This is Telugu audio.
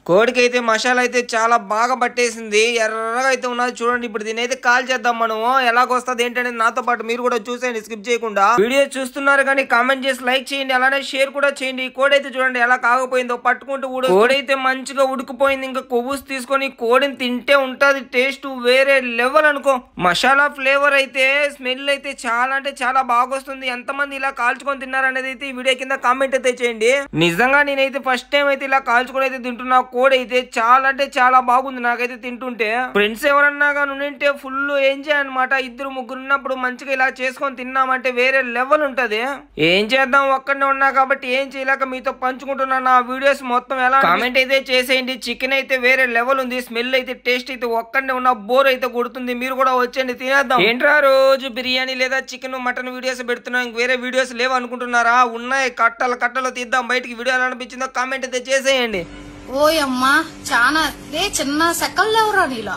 కోడికైతే మసాలా అయితే చాలా బాగా పట్టేసింది, ఎర్రగా అయితే ఉన్నది చూడండి. ఇప్పుడు దీని అయితే కాల్ చేద్దాం మనము. ఎలాగొస్తుంది ఏంటనేది నాతో పాటు మీరు కూడా చూసేయండి స్కిప్ చేయకుండా. వీడియో చూస్తున్నారు కానీ కామెంట్ చేసి లైక్ చేయండి, అలానే షేర్ కూడా చేయండి. కోడి అయితే చూడండి ఎలా కాకపోయిందో, పట్టుకుంటూ కోడి అయితే మంచిగా ఉడికిపోయింది. ఇంకా కొవ్వుస్ తీసుకొని కోడిని తింటే ఉంటది టేస్ట్ వేరే లెవెల్ అనుకో. మసాలా ఫ్లేవర్ అయితే స్మెల్ అయితే చాలా అంటే చాలా బాగా వస్తుంది. ఎంతమంది ఇలా కాల్చుకొని తిన్నారనేది అయితే ఈ వీడియో కింద కామెంట్ అయితే చేయండి. నిజంగా నేనైతే ఫస్ట్ టైం అయితే ఇలా కాల్చుకొని అయితే తింటున్నా. కోడి అయితే చాలా అంటే చాలా బాగుంది నాకైతే తింటుంటే. ఫ్రెండ్స్ ఎవరన్నా కానీ ఉంటే ఫుల్ ఎంజాయ్ అనమాట. ఇద్దరు ముగ్గురు ఉన్నప్పుడు మంచిగా ఇలా చేసుకొని తిన్నామంటే వేరే లెవెల్ ఉంటది. ఏం చేద్దాం, ఒక్కడనే ఉన్నా కాబట్టి ఏం చేయలేక మీతో పంచుకుంటున్నా నా వీడియోస్ మొత్తం. ఎలా కామెంట్ అయితే చేసేయండి. చికెన్ అయితే వేరే లెవెల్ ఉంది, స్మెల్ అయితే టేస్ట్ అయితే ఒక్కడనే ఉన్న బోర్ అయితే కొడుతుంది. మీరు కూడా వచ్చేయండి తినేద్దాం. ఏంట్రా రోజు బిర్యానీ లేదా చికెన్ మటన్ వీడియోస్ పెడుతున్నాం, ఇంక వేరే వీడియోస్ లేవు అనుకుంటున్నారా? ఉన్నాయి, కట్టలు తీద్దాం బయటికి. వీడియో ఎలా అనిపించిందో కామెంట్ అయితే చేసేయండి. ఓయమ్మా చానా చిన్న సెకల్ లేవురా నీలో.